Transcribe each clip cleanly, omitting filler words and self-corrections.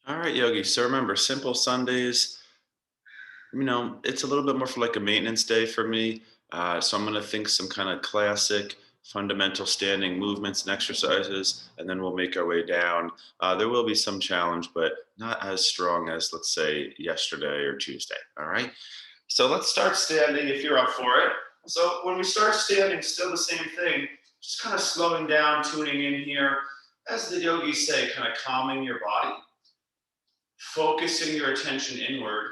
All right, Yogi. So remember, simple Sundays, it's a little bit more for like a maintenance day for me. So I'm going to think some kind of classic fundamental standing movements and exercises, and then we'll make our way down. There will be some challenge, but not as strong as, let's say, yesterday or Tuesday. All right. So let's start standing if you're up for it. So when we start standing, still the same thing, just kind of slowing down, tuning in here. As the yogis say, kind of calming your body, focusing your attention inward,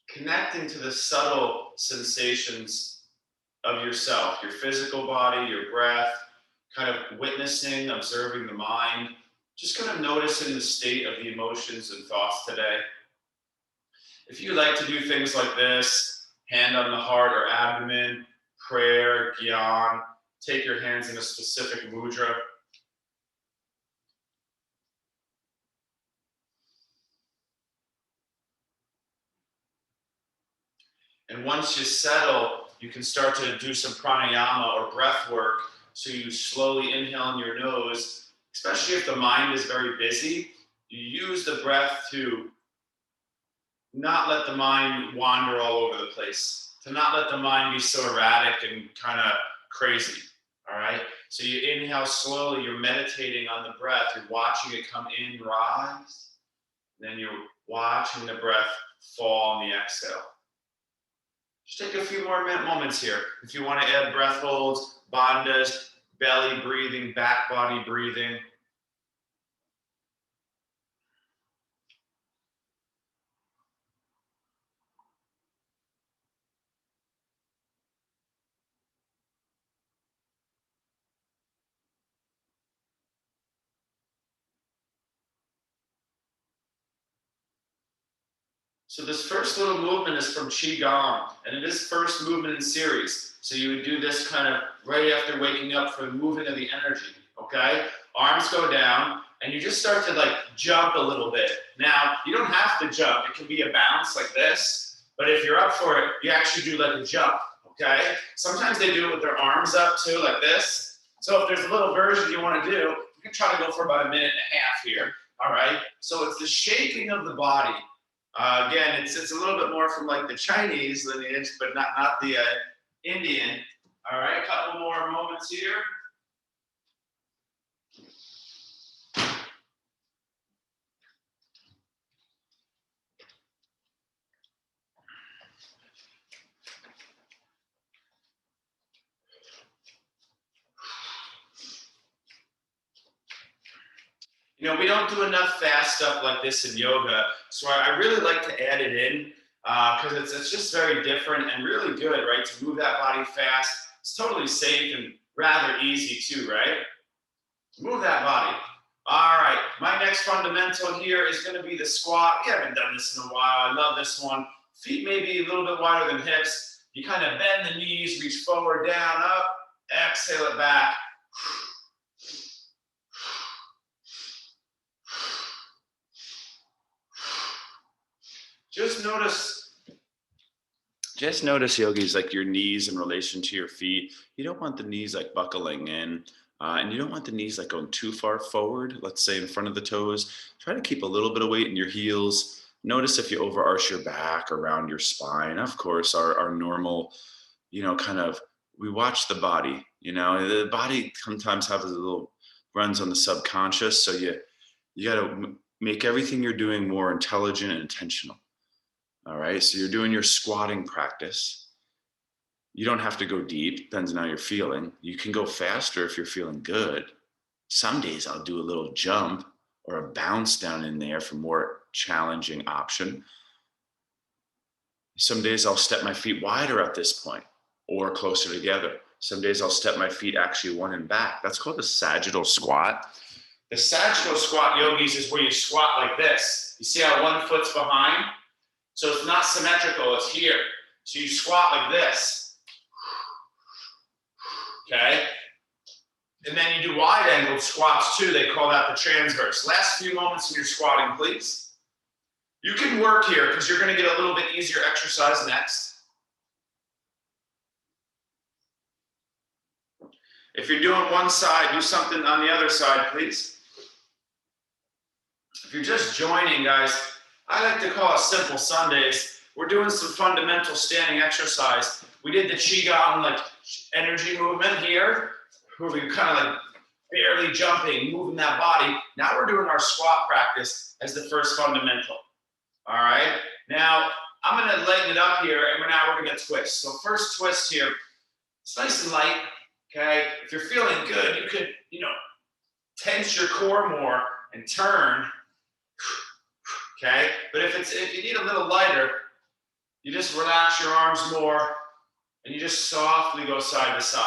connecting to the subtle sensations of yourself, your physical body, your breath, kind of witnessing, observing the mind, just kind of noticing the state of the emotions and thoughts today. If you like to do things like this, hand on the heart or abdomen, prayer, gyan, take your hands in a specific mudra. And once you settle, you can start to do some pranayama or breath work. So you slowly inhale in your nose, especially if the mind is very busy. You use the breath to not let the mind wander all over the place, to not let the mind be so erratic and kind of crazy. All right. So you inhale slowly, you're meditating on the breath, you're watching it come in, rise, then you're watching the breath fall on the exhale. Just take a few more moments here. If you want to add breath holds, bandhas, belly breathing, back body breathing. So this first little movement is from Qigong, and it is first movement in series. So you would do this kind of right after waking up for the movement of the energy, okay? Arms go down, and you just start to like jump a little bit. Now, you don't have to jump. It can be a bounce like this, but if you're up for it, you actually do like a jump, okay? Sometimes they do it with their arms up too, like this. So if there's a little version you want to do, you can try to go for about a minute and a half here, all right? So it's the shaping of the body. Again, it's a little bit more from like the Chinese lineage, but not the Indian. All right, a couple more moments here. We don't do enough fast stuff like this in yoga, so I really like to add it in because it's just very different and really good, right? To move that body fast. It's totally safe and rather easy too, right? Move that body. All right, my next fundamental here is going to be the squat. We haven't done this in a while. I love this one. Feet maybe a little bit wider than hips. You kind of bend the knees, reach forward, down, up, exhale it back. Just notice, yogis, like your knees in relation to your feet. You don't want the knees like buckling in, and you don't want the knees like going too far forward, let's say in front of the toes. Try to keep a little bit of weight in your heels. Notice if you overarch your back around your spine. Of course, our normal, kind of, we watch the body, the body sometimes has a little runs on the subconscious. So you got to make everything you're doing more intelligent and intentional. All right, so you're doing your squatting practice. You don't have to go deep, depends on how you're feeling. You can go faster if you're feeling good. Some days I'll do a little jump or a bounce down in there for more challenging option. Some days I'll step my feet wider at this point or closer together. Some days I'll step my feet actually one and back. That's called the sagittal squat. The sagittal squat, yogis, is where you squat like this. You see how one foot's behind? So it's not symmetrical, it's here. So you squat like this. Okay? And then you do wide angled squats too. They call that the transverse. Last few moments in your squatting, please. You can work here because you're going to get a little bit easier exercise next. If you're doing one side, do something on the other side, please. If you're just joining, guys, I like to call it Simple Sundays. We're doing some fundamental standing exercise. We did the Qigong, like energy movement here, where we kind of like barely jumping, moving that body. Now we're doing our squat practice as the first fundamental. All right. Now I'm going to lighten it up here, and now we're going to twist. So first twist here. It's nice and light. Okay. If you're feeling good, you could, tense your core more and turn. Okay. But if you need a little lighter, you just relax your arms more and you just softly go side to side.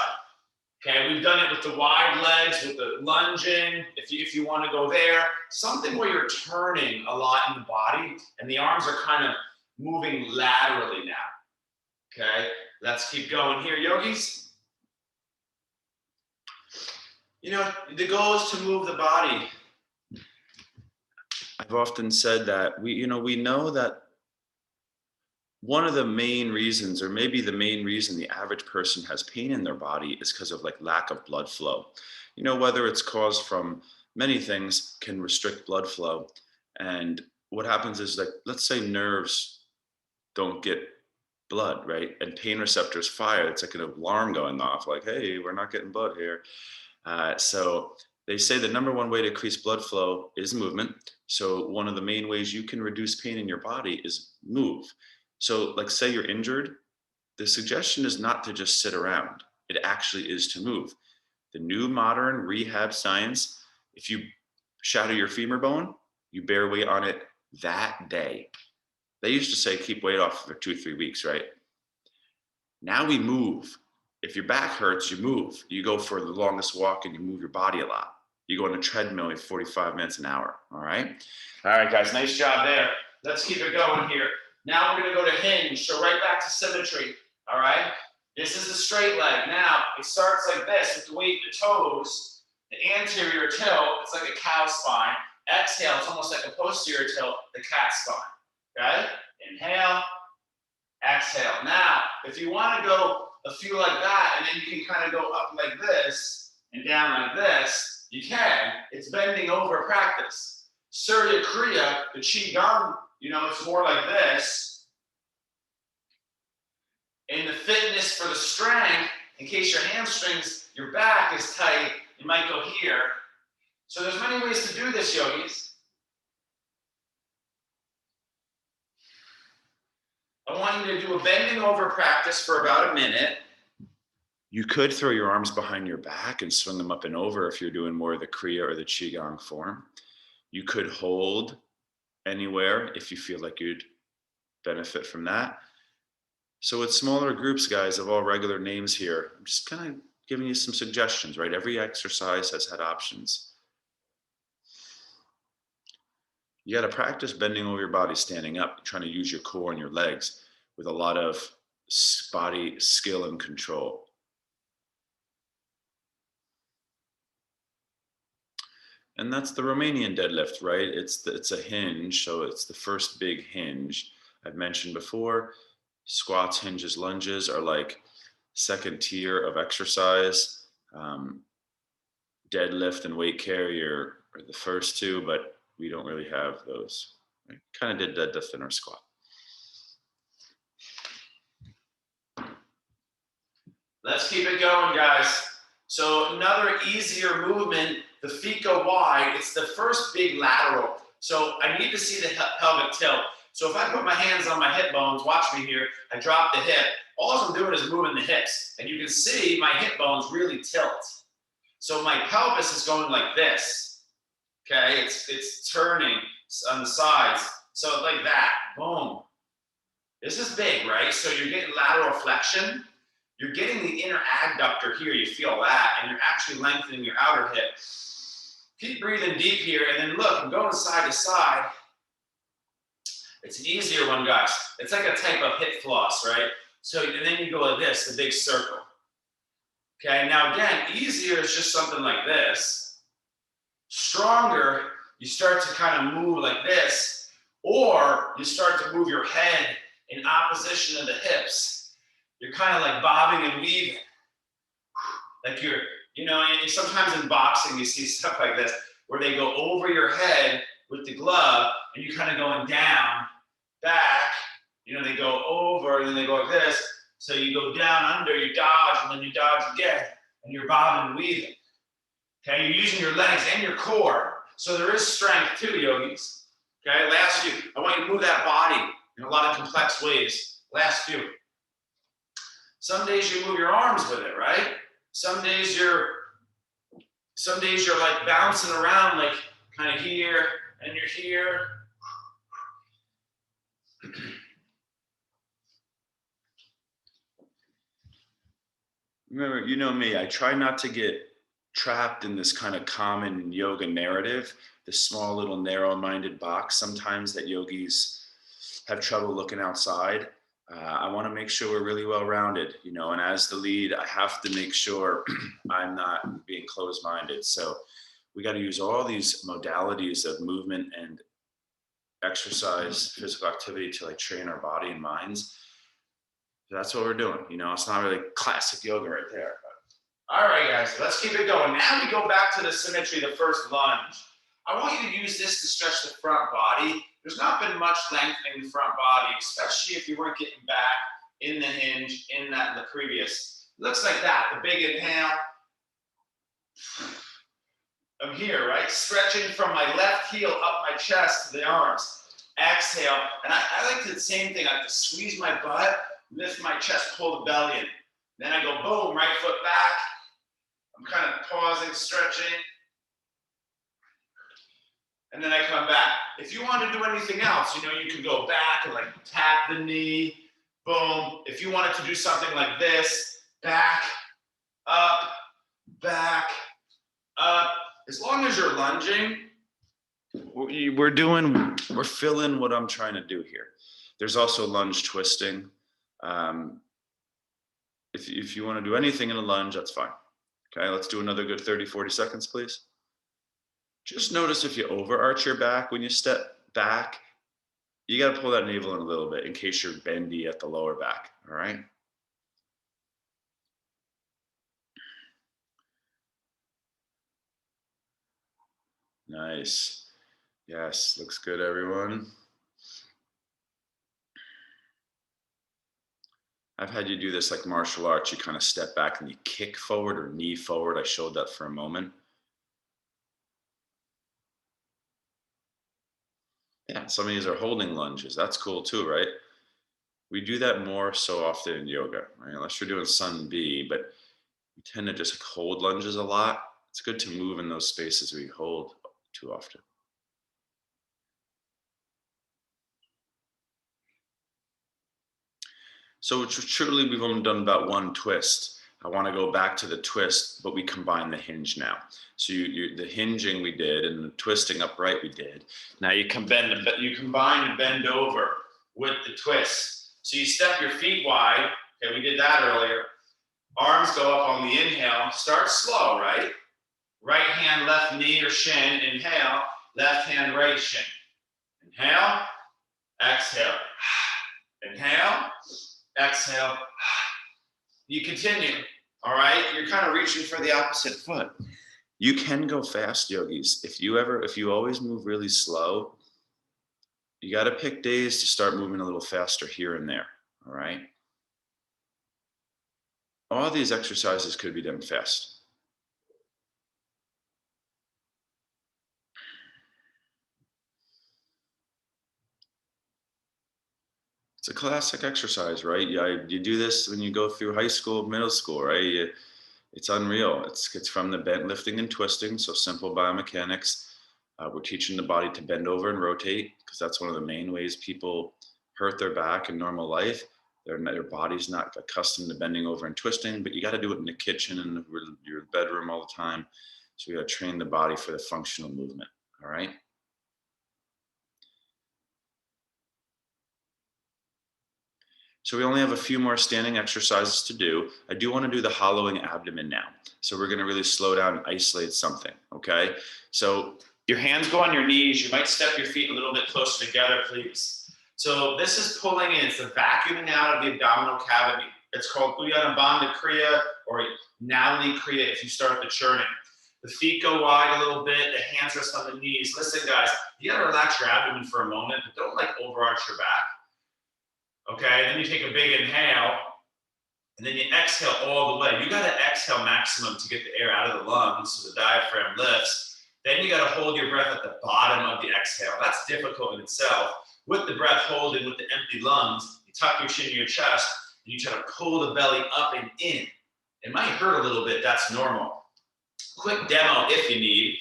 Okay, we've done it with the wide legs, with the lunging, if you want to go there. Something where you're turning a lot in the body and the arms are kind of moving laterally now. Okay, let's keep going here, yogis. The goal is to move the body. I've often said that we know that one of the main reasons, or maybe the main reason the average person has pain in their body is because of like lack of blood flow. Whether it's caused from many things can restrict blood flow. And what happens is, like, let's say nerves don't get blood, right? And pain receptors fire. It's like an alarm going off, like, hey, we're not getting blood here. So they say the number one way to increase blood flow is movement. So one of the main ways you can reduce pain in your body is move. So like, say you're injured, the suggestion is not to just sit around. It actually is to move. The new modern rehab science, if you shatter your femur bone, you bear weight on it that day. They used to say keep weight off for 2-3 weeks, right? Now we move. If your back hurts, you move. You go for the longest walk and you move your body a lot. You go on a treadmill at 45 minutes an hour, all right? All right, guys, nice job there. Let's keep it going here. Now we're going to go to hinge, so right back to symmetry, all right? This is the straight leg. Now, it starts like this with the weight in the toes, the anterior tilt, it's like a cow spine. Exhale, it's almost like a posterior tilt, the cat spine, okay? Inhale, exhale. Now, if you want to go a few like that, and then you can kind of go up like this and down like this, you can. It's bending over practice. Surya Kriya, the Qigong, it's more like this. In the fitness for the strength, in case your hamstrings, your back is tight, you might go here. So there's many ways to do this, yogis. I want you to do a bending over practice for about a minute. You could throw your arms behind your back and swing them up and over if you're doing more of the Kriya or the Qigong form. You could hold anywhere if you feel like you'd benefit from that. So with smaller groups, guys, of all regular names here, I'm just kind of giving you some suggestions, right? Every exercise has had options. You got to practice bending over your body, standing up, trying to use your core and your legs with a lot of body skill and control. And that's the Romanian deadlift, right? It's a hinge, so it's the first big hinge. I've mentioned before, squats, hinges, lunges are like second tier of exercise. Deadlift and weight carrier are the first two, but we don't really have those. We kind of did deadlift in our squat. Let's keep it going, guys. So another easier movement, the feet go wide. It's the first big lateral. So I need to see the pelvic tilt. So if I put my hands on my hip bones, watch me here, I drop the hip. All I'm doing is moving the hips. And you can see my hip bones really tilt. So my pelvis is going like this. Okay, it's turning on the sides. So like that, boom. This is big, right? So you're getting lateral flexion. You're getting the inner adductor here, you feel that, and you're actually lengthening your outer hip. Keep breathing deep here, and then look, I'm going side to side. It's an easier one, guys. It's like a type of hip floss, right? So, and then you go like this, the big circle. Okay, now again, easier is just something like this. Stronger, you start to kind of move like this, or you start to move your head in opposition of the hips. You're kind of like bobbing and weaving. Like you're, and sometimes in boxing, you see stuff like this, where they go over your head with the glove, and you're kind of going down, back, they go over, and then they go like this. So you go down under, you dodge, and then you dodge again, and you're bobbing and weaving. Okay, you're using your legs and your core. So there is strength too, yogis. Okay, last few. I want you to move that body in a lot of complex ways. Last few. Some days you move your arms with it, right? Some days you're like bouncing around, like kind of here, and you're here. Remember, you know me, I try not to get trapped in this kind of common yoga narrative, this small little narrow-minded box sometimes that yogis have trouble looking outside. I want to make sure we're really well-rounded, and as the lead, I have to make sure I'm not being closed-minded. So we got to use all these modalities of movement and exercise, physical activity to like train our body and minds. That's what we're doing. It's not really classic yoga right there. But. All right, guys, let's keep it going. Now we go back to the symmetry, the first lunge. I want you to use this to stretch the front body. There's not been much lengthening the front body, especially if you weren't getting back in the hinge in the previous. It looks like that, the big inhale. I'm here, right? Stretching from my left heel up my chest to the arms. Exhale, and I like to do the same thing. I like to squeeze my butt, lift my chest, pull the belly in. Then I go boom, right foot back. I'm kind of pausing, stretching. And then I come back. If you want to do anything else, you can go back and like tap the knee, boom. If you wanted to do something like this, back, up, as long as you're lunging, we're filling what I'm trying to do here. There's also lunge twisting. If you want to do anything in a lunge, that's fine. Okay, let's do another good 30, 40 seconds, please. Just notice if you overarch your back when you step back, you got to pull that navel in a little bit in case you're bendy at the lower back, all right? Nice. Yes, looks good, everyone. I've had you do this like martial arts. You kind of step back and you kick forward or knee forward. I showed that for a moment. Yeah, some of these are holding lunges. That's cool too, right? We do that more so often in yoga, right? Unless you're doing Sun B, but we tend to just hold lunges a lot. It's good to move in those spaces we hold too often. So truly, we've only done about one twist. I want to go back to the twist, but we combine the hinge now. So the hinging we did and the twisting upright we did. Now you combine and bend over with the twist. So you step your feet wide. Okay, we did that earlier. Arms go up on the inhale. Start slow, right? Right hand, left knee or shin. Inhale. Left hand, right shin. Inhale. Exhale. Inhale. Exhale. You continue, all right? You're kind of reaching for the opposite foot. You can go fast, yogis. If you always move really slow, you got to pick days to start moving a little faster here and there, all right? All these exercises could be done fast. It's a classic exercise, right? You do this when you go through high school, middle school, right? It's unreal. It's from the bent, lifting, and twisting, so simple biomechanics. We're teaching the body to bend over and rotate because that's one of the main ways people hurt their back in normal life. Their body's not accustomed to bending over and twisting, but you got to do it in the kitchen and your bedroom all the time. So we got to train the body for the functional movement, all right? So we only have a few more standing exercises to do. I do want to do the hollowing abdomen now. So we're going to really slow down and isolate something, okay? So your hands go on your knees. You might step your feet a little bit closer together, please. So this is pulling in. It's the vacuuming out of the abdominal cavity. It's called Uddiyana Bandha Kriya or Nalini Kriya if you start the churning. The feet go wide a little bit. The hands rest on the knees. Listen, guys, you gotta relax your abdomen for a moment, but don't like overarch your back. Okay, then you take a big inhale, and then you exhale all the way. You gotta exhale maximum to get the air out of the lungs so the diaphragm lifts. Then you gotta hold your breath at the bottom of the exhale. That's difficult in itself. With the breath holding, with the empty lungs, you tuck your chin to your chest, and you try to pull the belly up and in. It might hurt a little bit, that's normal. Quick demo if you need.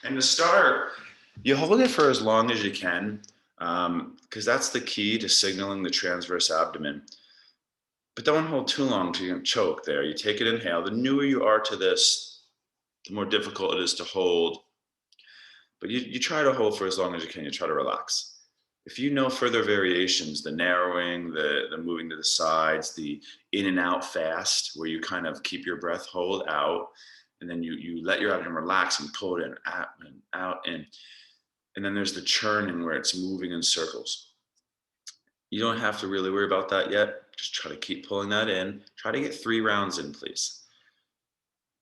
And to start, you hold it for as long as you can, because that's the key to signaling the transverse abdomen. But don't hold too long till you choke there. You take an inhale. The newer you are to this, the more difficult it is to hold. But you try to hold for as long as you can. You try to relax. If you know further variations, the narrowing, the moving to the sides, the in and out fast, where you kind of keep your breath, hold out, and then you let your abdomen relax and pull it in, out, and out, in. And then there's the churning where it's moving in circles. You don't have to really worry about that yet. Just try to keep pulling that in. Try to get 3 rounds in, please.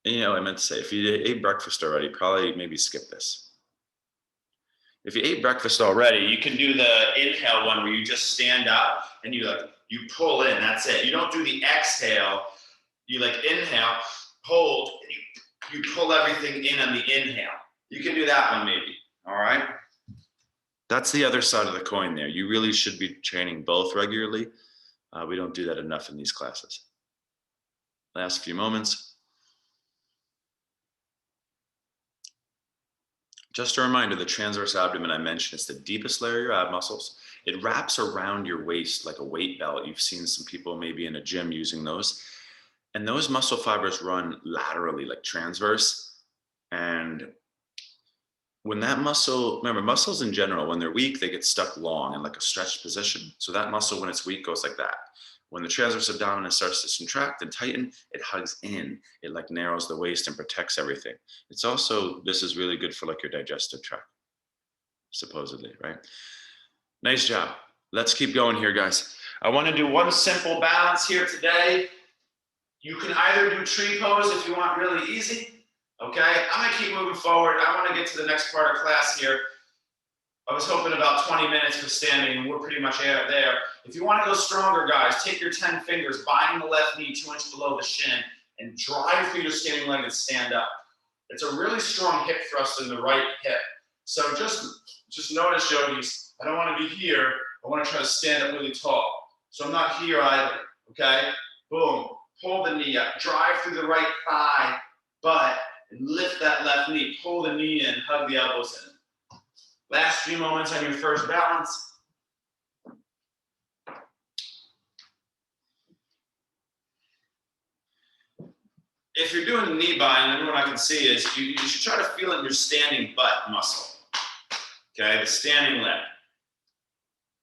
And I meant to say, if you ate breakfast already, probably maybe skip this. If you ate breakfast already, you can do the inhale one where you just stand up and you pull in. That's it. You don't do the exhale. You inhale, hold, and you pull everything in on the inhale. You can do that one maybe. All right. That's the other side of the coin there. You really should be training both regularly. We don't do that enough in these classes. Last few moments. Just a reminder, the transverse abdomen I mentioned is the deepest layer of your ab muscles. It wraps around your waist like a weight belt. You've seen some people maybe in a gym using those. And those muscle fibers run laterally, like transverse. And when that muscle, remember, muscles in general, when they're weak, they get stuck long in like a stretched position. So that muscle, when it's weak, goes like that. When the transverse abdomen starts to contract and tighten, it hugs in. It narrows the waist and protects everything. It's also, this is really good for your digestive tract, supposedly, right? Nice job. Let's keep going here, guys. I want to do one simple balance here today. You can either do tree pose if you want really easy. Okay, I'm gonna keep moving forward. I want to get to the next part of class here. I was hoping about 20 minutes for standing, and we're pretty much there. If you want to go stronger, guys, take your 10 fingers, bind the left knee 2 inches below the shin, and drive through your standing leg and stand up. It's a really strong hip thrust in the right hip. So just notice, yogis, I don't want to be here. I want to try to stand up really tall. So I'm not here either, okay? Boom, pull the knee up, drive through the right thigh, butt, and lift that left knee. Pull the knee in, hug the elbows in. Last few moments on your first balance. If you're doing a knee bind, then what I can see is you should try to feel in your standing butt muscle. Okay, the standing leg.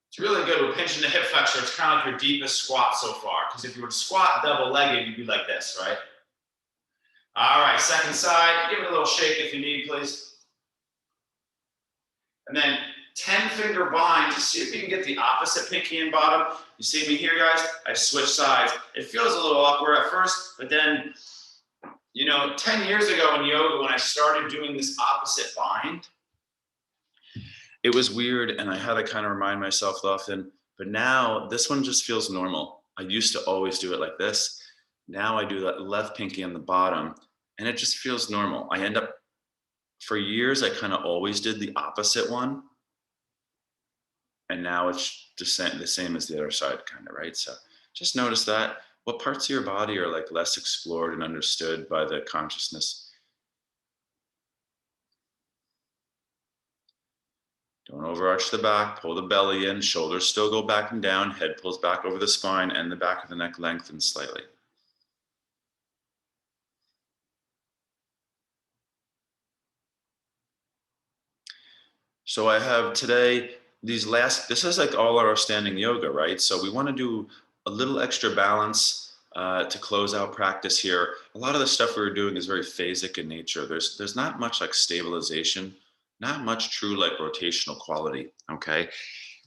It's really good. We're pinching the hip flexor. It's kind of like your deepest squat so far. Because if you were to squat double-legged, you'd be like this, right? All right, second side. Give it a little shake if you need, please. And then 10-finger bind. Just see if you can get the opposite pinky and bottom. You see me here, guys? I switch sides. It feels a little awkward at first, but then, 10 years ago in yoga, when I started doing this opposite bind, it was weird, and I had to kind of remind myself often. But now this one just feels normal. I used to always do it like this. Now I do that left pinky on the bottom, and it just feels normal. I end up, for years, I kind of always did the opposite one. And now it's just the same as the other side, kind of, right? So just notice that. What parts of your body are less explored and understood by the consciousness? Don't overarch the back, pull the belly in, shoulders still go back and down, head pulls back over the spine, and the back of the neck lengthens slightly. So I have today, this is all our standing yoga, right? So we want to do a little extra balance to close out practice here. A lot of the stuff we were doing is very phasic in nature. There's not much stabilization, not much true rotational quality, okay?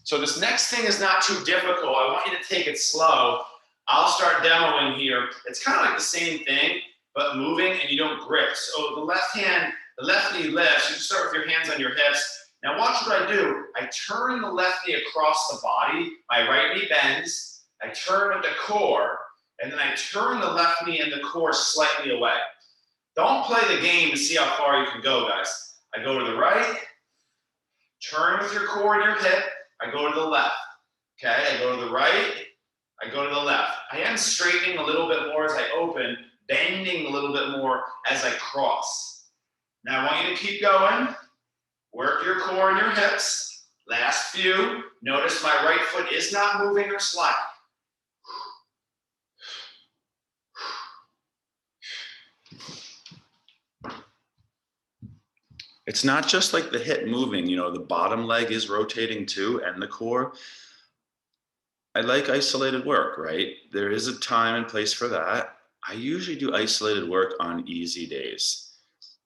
So this next thing is not too difficult. I want you to take it slow. I'll start demoing here. It's kind of like the same thing, but moving and you don't grip. So the left knee lifts. You start with your hands on your hips. Now watch what I do. I turn the left knee across the body. My right knee bends. I turn with the core, and then I turn the left knee and the core slightly away. Don't play the game to see how far you can go, guys. I go to the right, turn with your core and your hip. I go to the left. Okay, I go to the right, I go to the left. I am straightening a little bit more as I open, bending a little bit more as I cross. Now I want you to keep going. Work your core and your hips. Last few. Notice my right foot is not moving or sliding. It's not just like the hip moving, you know, the bottom leg is rotating too, and the core. I like isolated work, right? There is a time and place for that. I usually do isolated work on easy days.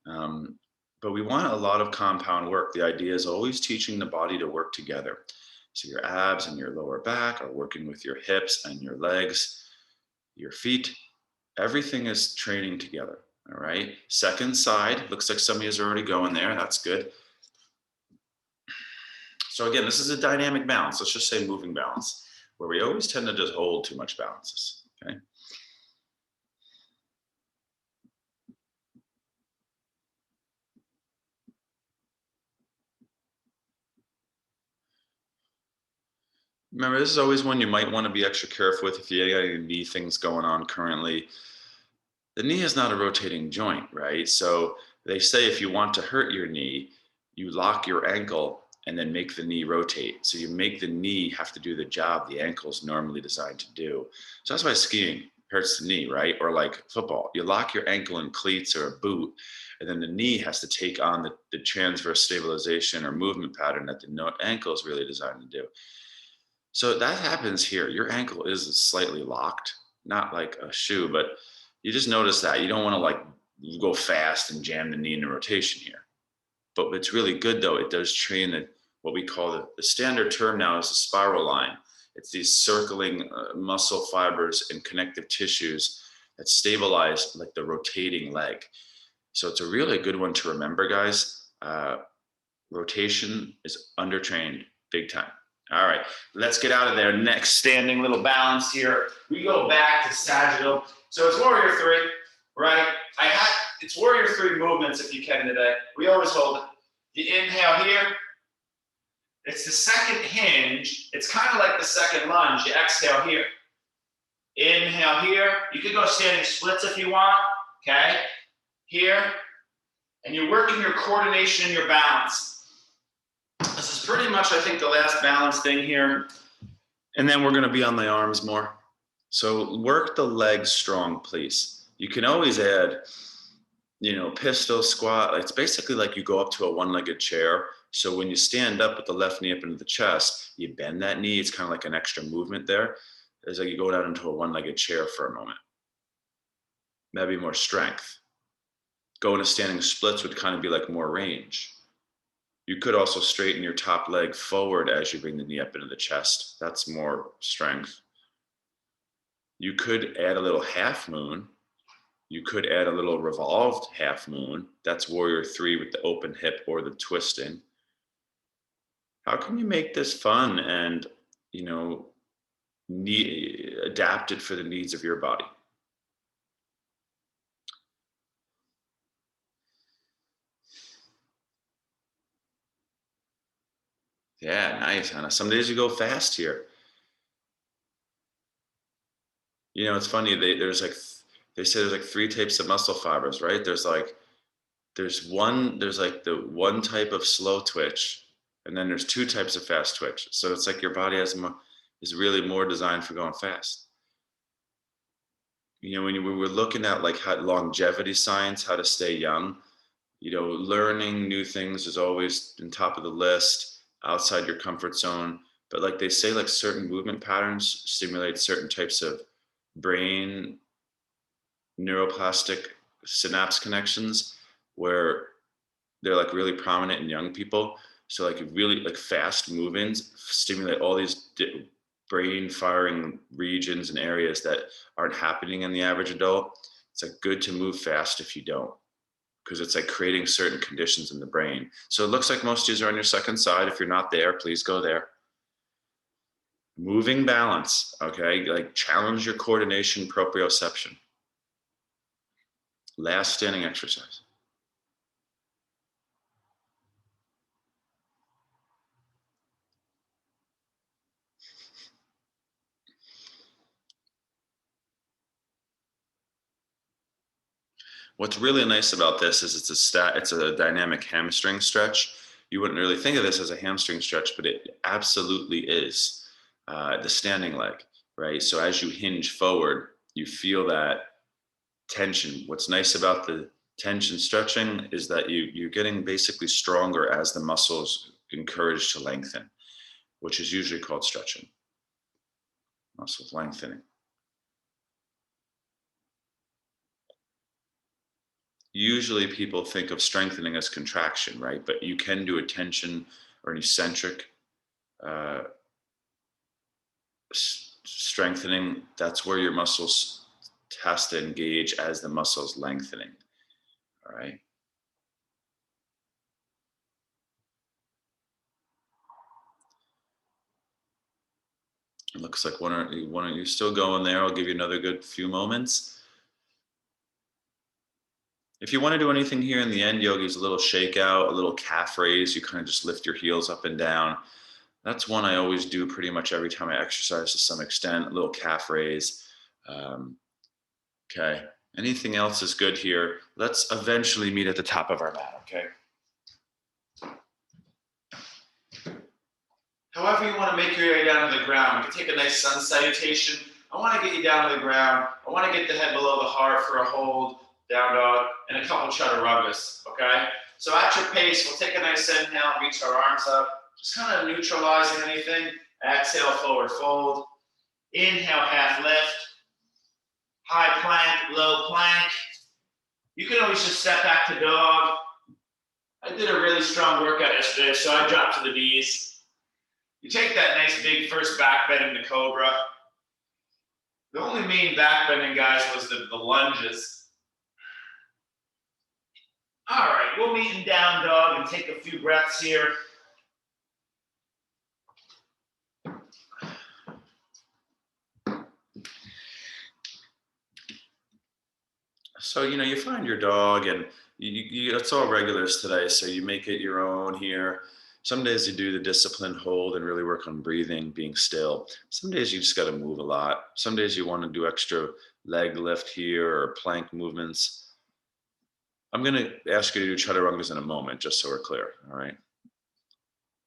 But we want a lot of compound work. The idea is always teaching the body to work together. So your abs and your lower back are working with your hips and your legs, your feet. Everything is training together. All right. Second side. Looks like some of you is already going there. That's good. So again, this is a dynamic balance. Let's just say moving balance, where we always tend to just hold too much balances. Okay. Remember, this is always one you might want to be extra careful with if you got any knee things going on currently. The knee is not a rotating joint, right? So they say if you want to hurt your knee, you lock your ankle and then make the knee rotate. So you make the knee have to do the job the ankle is normally designed to do. So that's why skiing hurts the knee, right? Or like football, you lock your ankle in cleats or a boot, and then the knee has to take on the transverse stabilization or movement pattern that the ankle is really designed to do. So that happens here. Your ankle is slightly locked, not like a shoe, but you just notice that. You don't want to like go fast and jam the knee into rotation here. But it's really good though. It does train what we call the standard term now is the spiral line. It's these circling muscle fibers and connective tissues that stabilize like the rotating leg. So it's a really good one to remember, guys. Rotation is undertrained big time. All right, let's get out of there. Next standing little balance here. We go back to Sagittal. So it's Warrior 3, right? It's Warrior 3 movements if you can today. We always hold it. You inhale here. It's the second hinge. It's kind of like the second lunge. You exhale here. Inhale here. You could go standing splits if you want, okay? Here. And you're working your coordination and your balance. This is pretty much, I think, the last balance thing here. And then we're going to be on the arms more. So work the legs strong, please. You can always add, pistol squat. It's basically like you go up to a one-legged chair. So when you stand up with the left knee up into the chest, you bend that knee. It's kind of like an extra movement there. It's like you go down into a one-legged chair for a moment. That'd be more strength. Going to standing splits would kind of be like more range. You could also straighten your top leg forward as you bring the knee up into the chest. That's more strength. You could add a little half moon. You could add a little revolved half moon. That's Warrior 3 with the open hip or the twisting. How can you make this fun and, adapt it for the needs of your body? Yeah, nice, Hannah. Some days you go fast here. It's funny. They say there's like 3 types of muscle fibers, right? There's like the one type of slow twitch, and then there's 2 types of fast twitch. So it's like your body is really more designed for going fast. When we were looking at like how longevity science, how to stay young, learning new things is always on top of the list, outside your comfort zone. But like they say, like certain movement patterns stimulate certain types of brain neuroplastic synapse connections where they're like really prominent in young people. So like really like fast movements stimulate all these brain firing regions and areas that aren't happening in the average adult. It's like good to move fast if you don't, because it's like creating certain conditions in the brain. So it looks like most of you are on your second side. If you're not there, please go there. Moving balance, okay? Like challenge your coordination, proprioception. Last standing exercise. What's really nice about this is it's a dynamic hamstring stretch. You wouldn't really think of this as a hamstring stretch, but it absolutely is. The standing leg, right? So as you hinge forward, you feel that tension. What's nice about the tension stretching is that you're getting basically stronger as the muscles encourage to lengthen, which is usually called stretching, muscle lengthening. Usually people think of strengthening as contraction, right? But you can do a tension or an eccentric uh, strengthening. That's where your muscles has to engage as the muscle's lengthening. All right. It looks like one of you still going there. I'll give you another good few moments. If you want to do anything here in the end, yogis, a little shakeout, a little calf raise, you kind of just lift your heels up and down. That's one I always do pretty much every time I exercise to some extent, a little calf raise. Okay. Anything else is good here. Let's eventually meet at the top of our mat, okay? However you want to make your way down to the ground, you can take a nice sun salutation. I want to get you down to the ground. I want to get the head below the heart for a hold, down dog, and a couple chaturangas, okay? So at your pace, we'll take a nice inhale, reach our arms up, just kind of neutralizing anything. Exhale, forward fold. Inhale, half lift. High plank, low plank. You can always just step back to dog. I did a really strong workout yesterday, so I dropped to the knees. You take that nice big first back bend in the cobra. The only mean back bending, guys, was the lunges. All right, we'll meet in down dog and take a few breaths here. So, you find your dog and it's all regulars today. So you make it your own here. Some days you do the disciplined hold and really work on breathing, being still. Some days you just got to move a lot. Some days you want to do extra leg lift here or plank movements. I'm going to ask you to do chaturangas in a moment, just so we're clear. All right.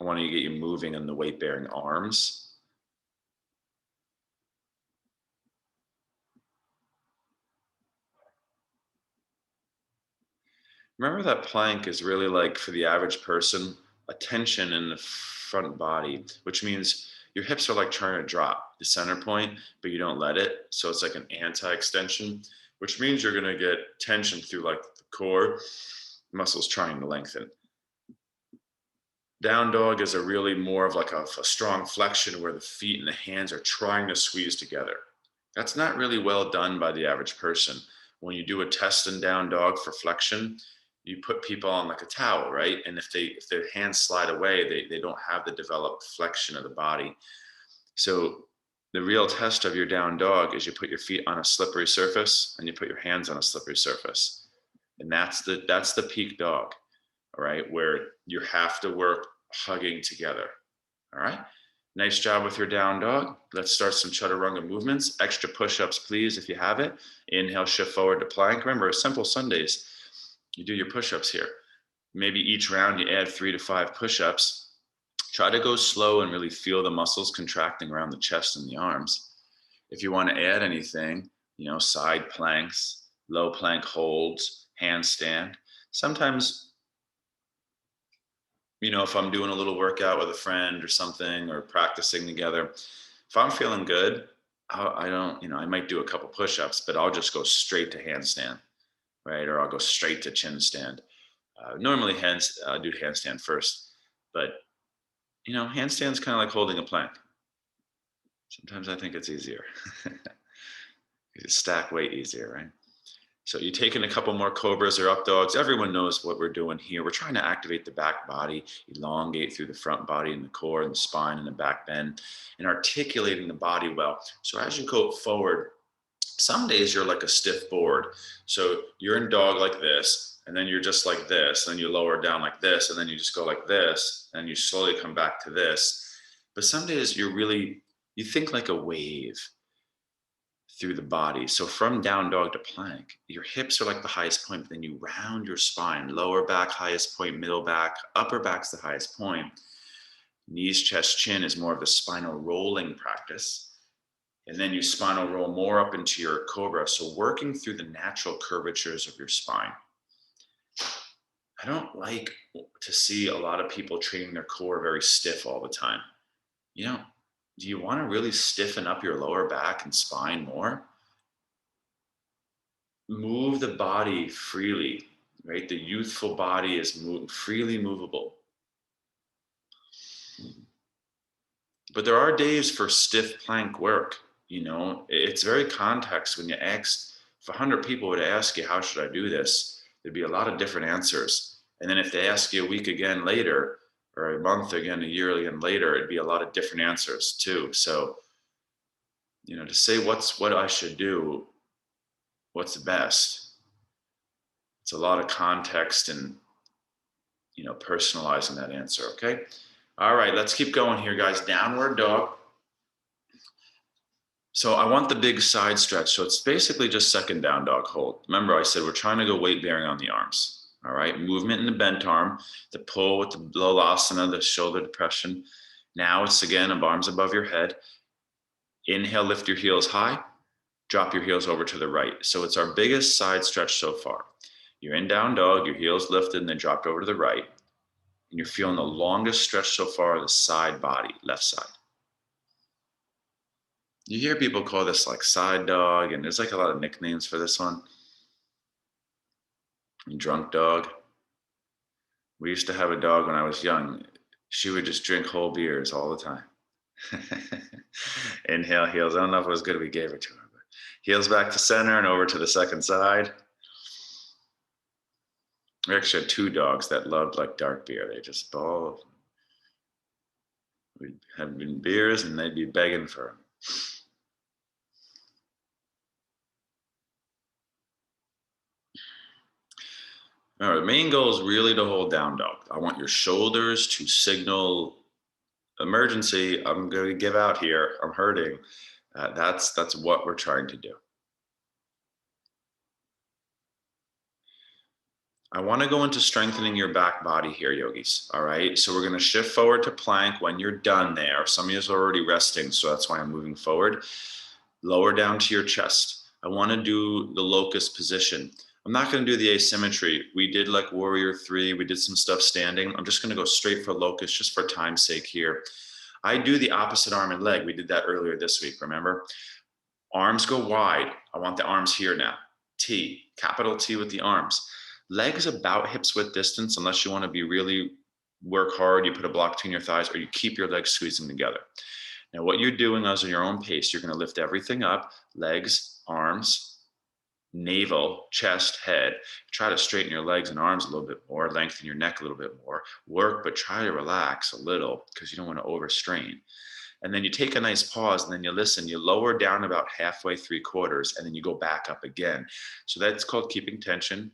I want to get you moving on the weight bearing arms. Remember that plank is really like, for the average person, a tension in the front body, which means your hips are like trying to drop the center point, but you don't let it. So it's like an anti-extension, which means you're going to get tension through like the core muscles trying to lengthen. Down dog is a really more of like a strong flexion where the feet and the hands are trying to squeeze together. That's not really well done by the average person. When you do a test in down dog for flexion, you put people on like a towel, right? And if their hands slide away, they don't have the developed flexion of the body. So the real test of your down dog is you put your feet on a slippery surface and you put your hands on a slippery surface. And that's the peak dog, all right, where you have to work hugging together. All right. Nice job with your down dog. Let's start some chaturanga movements. Extra push-ups, please, if you have it. Inhale, shift forward to plank. Remember, simple Sundays. You do your push-ups here. Maybe each round you add 3 to 5 push-ups. Try to go slow and really feel the muscles contracting around the chest and the arms. If you want to add anything, side planks, low plank holds, handstand. Sometimes, if I'm doing a little workout with a friend or something, or practicing together, if I'm feeling good, I might do a couple push-ups, but I'll just go straight to handstand, right? Or I'll go straight to chin stand. Normally, I do handstand first, But, handstands kind of like holding a plank. Sometimes I think it's easier. You just stack weight easier, right? So you take in a couple more cobras or up dogs. Everyone knows what we're doing here. We're trying to activate the back body, elongate through the front body and the core and the spine and the back bend, and articulating the body well. So as you go forward, some days you're like a stiff board. So you're in dog like this, and then you're just like this, and then you lower down like this, and then you just go like this, and you slowly come back to this. But some days you think like a wave through the body. So from down dog to plank, your hips are like the highest point, but then you round your spine, lower back, highest point, middle back, upper back's the highest point. Knees, chest, chin is more of the spinal rolling practice. And then you spinal roll more up into your cobra. So working through the natural curvatures of your spine. I don't like to see a lot of people training their core very stiff all the time. Do you want to really stiffen up your lower back and spine more? Move the body freely, right? The youthful body is freely movable. But there are days for stiff plank work. It's very context. When you ask, if 100 people would ask you, how should I do this? There'd be a lot of different answers. And then if they ask you a week again later, or a month again, a year again later, it'd be a lot of different answers too. So, to say what I should do, what's the best? It's a lot of context and, personalizing that answer. Okay. All right, let's keep going here, guys. Downward dog. So I want the big side stretch. So it's basically just second down dog hold. Remember, I said we're trying to go weight bearing on the arms. All right, movement in the bent arm, the pull with the Lolasana, the shoulder depression. Now it's again arms above your head. Inhale, lift your heels high. Drop your heels over to the right. So it's our biggest side stretch so far. You're in down dog, your heels lifted and then dropped over to the right. And you're feeling the longest stretch so far, the side body, left side. You hear people call this like side dog, and there's like a lot of nicknames for this one. Drunk dog. We used to have a dog when I was young. She would just drink whole beers all the time. Inhale, heels. I don't know if it was good we gave it to her, but heels back to center and over to the second side. We actually had 2 dogs that loved like dark beer. They just ball. We'd have been beers and they'd be begging for them. All right, the main goal is really to hold down dog. I want your shoulders to signal emergency. I'm going to give out here. I'm hurting. That's what we're trying to do. I want to go into strengthening your back body here, yogis. All right. So we're going to shift forward to plank when you're done there. Some of you are already resting, so that's why I'm moving forward. Lower down to your chest. I want to do the locust position. I'm not going to do the asymmetry. We did like warrior 3. We did some stuff standing. I'm just going to go straight for locust just for time's sake here. I do the opposite arm and leg. We did that earlier this week, remember? Arms go wide. I want the arms here now. T, capital T with the arms. Legs about hips width distance, unless you want to be really work hard, you put a block between your thighs, or you keep your legs squeezing together. Now, what you're doing is at your own pace. You're going to lift everything up, legs, arms, navel, chest, head. Try to straighten your legs and arms a little bit more, lengthen your neck a little bit more. Work, but try to relax a little because you don't want to overstrain. And then you take a nice pause and then you listen. You lower down about halfway, 3/4, and then you go back up again. So that's called keeping tension.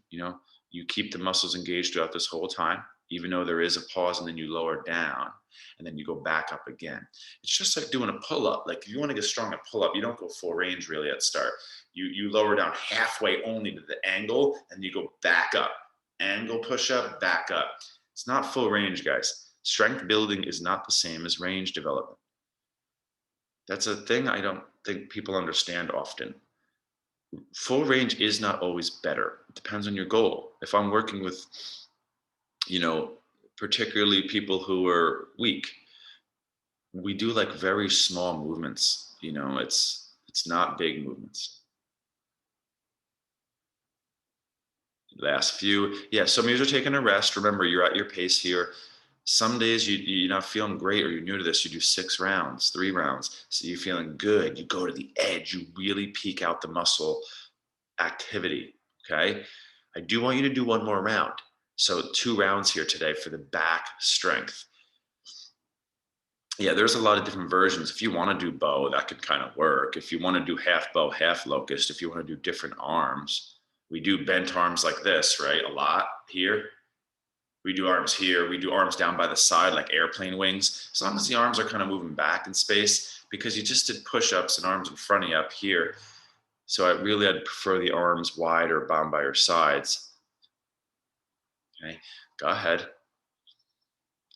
You keep the muscles engaged throughout this whole time, even though there is a pause, and then you lower down and then you go back up again. It's just like doing a pull-up. Like if you want to get strong at pull-up, you don't go full range really at start. You lower down halfway only to the angle and you go back up. Angle push-up, back up. It's not full range, guys. Strength building is not the same as range development. That's a thing I don't think people understand often. Full range is not always better. It depends on your goal. If I'm working with, particularly people who are weak, we do like very small movements. It's not big movements. Last few. Yeah, some of you are taking a rest. Remember, you're at your pace here. Some days you're not feeling great or you're new to this, you do 6 rounds, 3 rounds. So you're feeling good. You go to the edge, you really peak out the muscle activity. Okay. I do want you to do one more round. So 2 rounds here today for the back strength. Yeah, there's a lot of different versions. If you want to do bow, that could kind of work. If you want to do half bow, half locust, if you want to do different arms, we do bent arms like this, right? A lot here. We do arms here. We do arms down by the side like airplane wings. As long as the arms are kind of moving back in space, because you just did push-ups and arms in front of you up here. So I'd prefer the arms wide or bound by your sides. Okay, go ahead.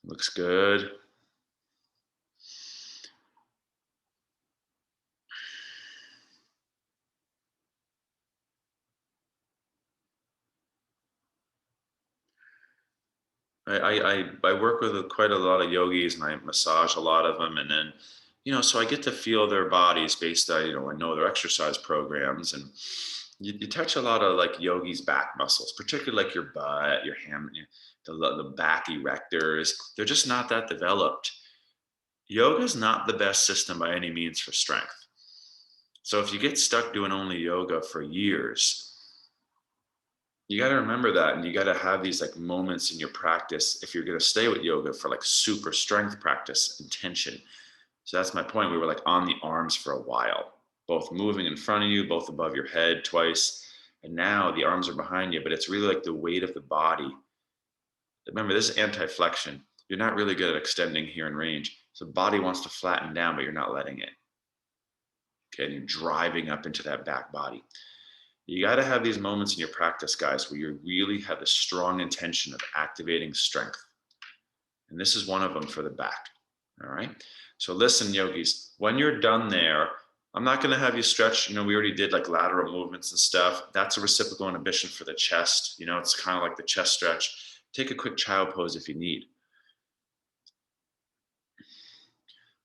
Looks good. I work with quite a lot of yogis and I massage a lot of them, and then so I get to feel their bodies based on I know their exercise programs, and you touch a lot of like yogis back muscles, particularly like your butt, your the back erectors. They're just not that developed. Yoga is not the best system by any means for strength. So if you get stuck doing only yoga for years, you got to remember that, and you got to have these like moments in your practice if you're going to stay with yoga for like super strength practice intention. So that's my point. We were like on the arms for a while, both moving in front of you, both above your head twice, and now the arms are behind you, but it's really like the weight of the body. Remember, this is anti-flexion. You're not really good at extending here in range, so the body wants to flatten down, but you're not letting it. Okay, and you're driving up into that back body. You got to have these moments in your practice, guys, where you really have a strong intention of activating strength. And this is one of them for the back. All right. So listen, yogis, when you're done there, I'm not going to have you stretch. We already did like lateral movements and stuff. That's a reciprocal inhibition for the chest. It's kind of like the chest stretch. Take a quick child pose if you need.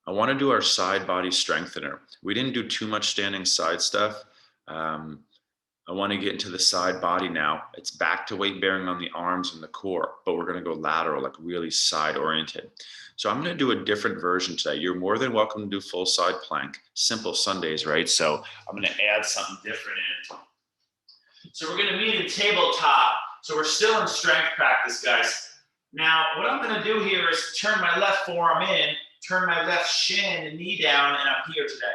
I want to do our side body strengthener. We didn't do too much standing side stuff. I want to get into the side body now. It's back to weight bearing on the arms and the core, but we're going to go lateral, like really side oriented. So I'm going to do a different version today. You're more than welcome to do full side plank, simple Sundays, right? So I'm going to add something different in. So we're going to meet in tabletop. So we're still in strength practice, guys. Now, what I'm going to do here is turn my left forearm in, turn my left shin and knee down, and I'm here today.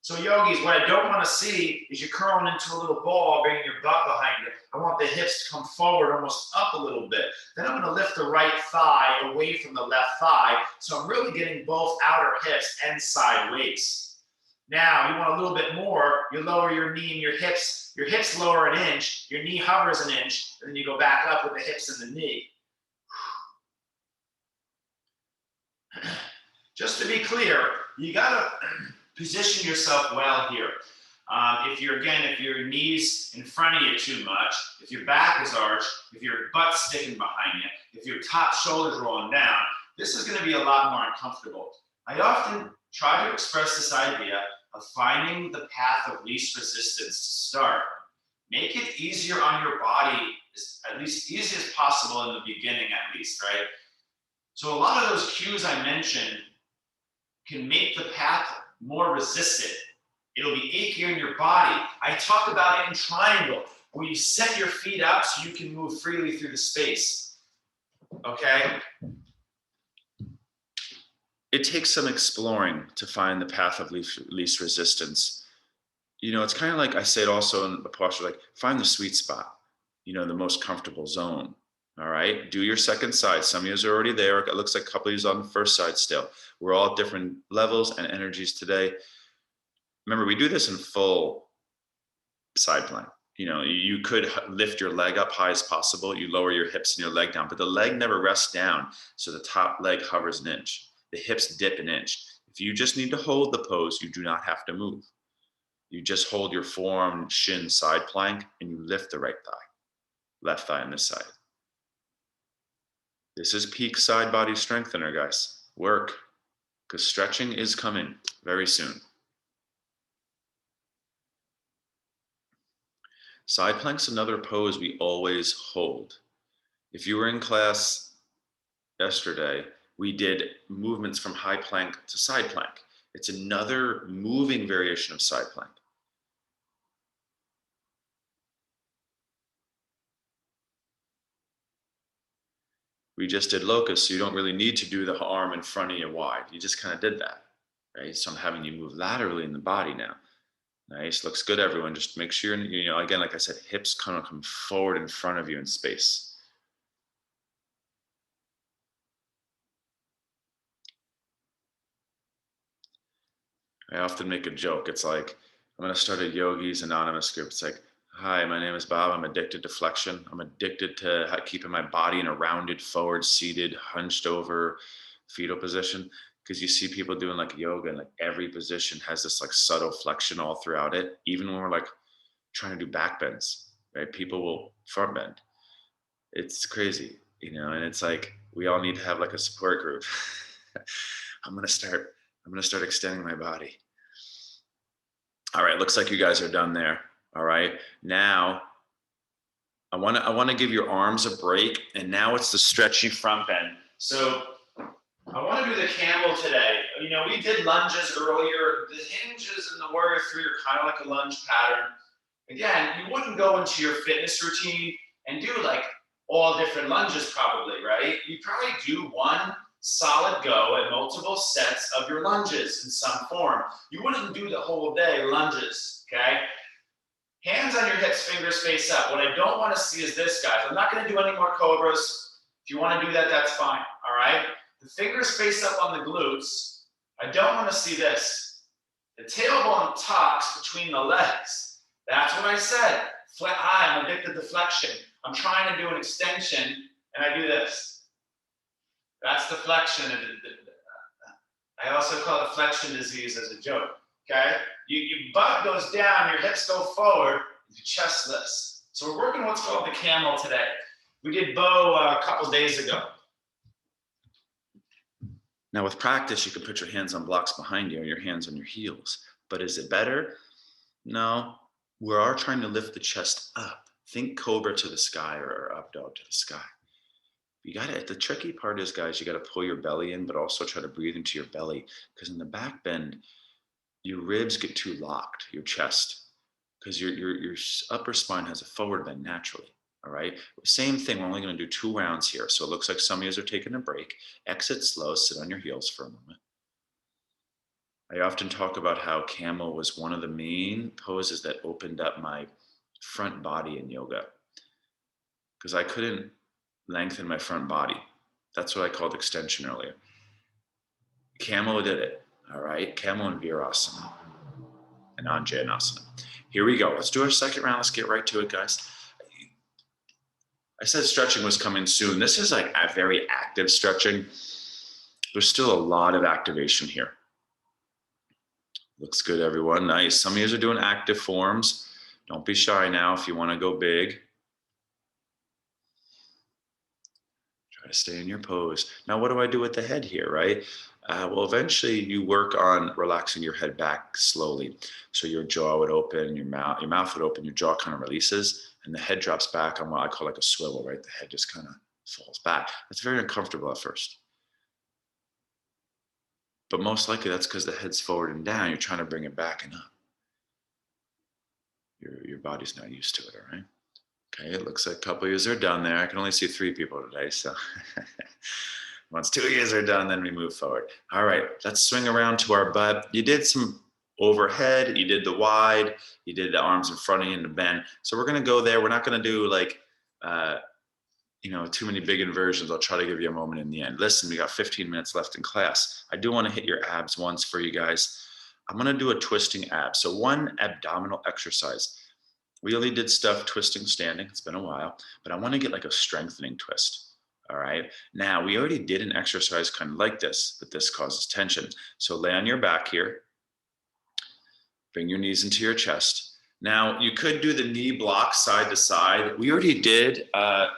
So yogis, what I don't want to see is you curling into a little ball, bringing your butt behind you. I want the hips to come forward, almost up a little bit. Then I'm going to lift the right thigh away from the left thigh. So I'm really getting both outer hips and side waist. Now, you want a little bit more, you lower your knee and your hips lower an inch, your knee hovers an inch, and then you go back up with the hips and the knee. Just to be clear, you got to position yourself well here. If your knees in front of you too much, if your back is arched, if your butt's sticking behind you, if your top shoulder's rolling down, this is going to be a lot more uncomfortable. I often try to express this idea of finding the path of least resistance to start. Make it easier on your body, at least easy as possible in the beginning at least, right? So a lot of those cues I mentioned can make the path more resistant. It'll be achier in your body. I talk about it in triangle, where you set your feet up so you can move freely through the space. Okay? It takes some exploring to find the path of least resistance. It's kind of like I said also in the posture, like find the sweet spot, the most comfortable zone. All right, do your second side. Some of you are already there. It looks like a couple of you on the first side still. We're all at different levels and energies today. Remember, we do this in full side plank. You could lift your leg up high as possible. You lower your hips and your leg down, but the leg never rests down. So the top leg hovers an inch. The hips dip an inch. If you just need to hold the pose, you do not have to move. You just hold your forearm, shin, side plank, and you lift the right thigh, left thigh on this side. This is peak side body strengthener, guys. Work, because stretching is coming very soon. Side plank's another pose we always hold. If you were in class yesterday, we did movements from high plank to side plank. It's another moving variation of side plank. We just did locust, so you don't really need to do the arm in front of you wide. You just kind of did that, right? So I'm having you move laterally in the body now. Nice, looks good, everyone. Just make sure, again, like I said, hips kind of come forward in front of you in space. I often make a joke. It's like, I'm going to start a Yogis Anonymous group. It's like, hi, my name is Bob. I'm addicted to flexion. I'm addicted to keeping my body in a rounded, forward, seated, hunched over fetal position. Because you see people doing like yoga and like every position has this like subtle flexion all throughout it. Even when we're like trying to do back bends, right? People will front bend. It's crazy, and it's like, we all need to have like a support group. I'm going to start extending my body. All right, looks like you guys are done there. All right, now I want to give your arms a break, and now it's the stretchy front bend. So I want to do the camel today. We did lunges earlier. The hinges and the warrior three are kind of like a lunge pattern. Again, you wouldn't go into your fitness routine and do like all different lunges probably, right? You probably do one solid go at multiple sets of your lunges in some form. You wouldn't do the whole day lunges, okay? Hands on your hips, fingers face up. What I don't want to see is this, guys. I'm not going to do any more cobras. If you want to do that, that's fine, all right? The fingers face up on the glutes. I don't want to see this. The tailbone tucks between the legs. That's what I said. I'm addicted to flexion. I'm trying to do an extension, and I do this. That's the flexion. I also call it flexion disease as a joke, okay? Your butt goes down, your hips go forward, your chest lifts. So we're working what's called the camel today. We did bow a couple days ago. Now with practice, you can put your hands on blocks behind you or your hands on your heels. But is it better? No. We are trying to lift the chest up. Think cobra to the sky or up dog to the sky. The tricky part is, guys, you got to pull your belly in, but also try to breathe into your belly. Because in the back bend, your ribs get too locked, your chest, because your upper spine has a forward bend naturally. All right. Same thing. We're only going to do 2 rounds here. So it looks like some of you are taking a break. Exit slow, sit on your heels for a moment. I often talk about how camel was one of the main poses that opened up my front body in yoga, because I couldn't lengthen my front body. That's what I called extension earlier. Camel did it. All right. Camel and Virasana and Anjanasana. Here we go. Let's do our second round. Let's get right to it, guys. I said stretching was coming soon. This is like a very active stretching. There's still a lot of activation here. Looks good, everyone. Nice. Some of you are doing active forms. Don't be shy now if you want to go big. Try to stay in your pose. Now, what do I do with the head here, right? Well, eventually you work on relaxing your head back slowly. So your jaw would open, your mouth would open, your jaw kind of releases, and the head drops back on what I call like a swivel, right? The head just kind of falls back. That's very uncomfortable at first. But most likely that's because the head's forward and down. You're trying to bring it back and up. Your body's not used to it, all right? Okay, it looks like a couple of you are done there. I can only see 3 people today, so once 2 of you are done, then we move forward. All right, let's swing around to our butt. You did some overhead, you did the wide, you did the arms in front of you and the bend. So we're gonna go there. We're not gonna do like, too many big inversions. I'll try to give you a moment in the end. Listen, we got 15 minutes left in class. I do want to hit your abs once for you guys. I'm going to do a twisting ab. So one abdominal exercise. We only did stuff twisting standing. It's been a while, but I want to get like a strengthening twist. All right. Now we already did an exercise kind of like this, but this causes tension. So lay on your back here. Bring your knees into your chest. Now, you could do the knee block side to side. We already did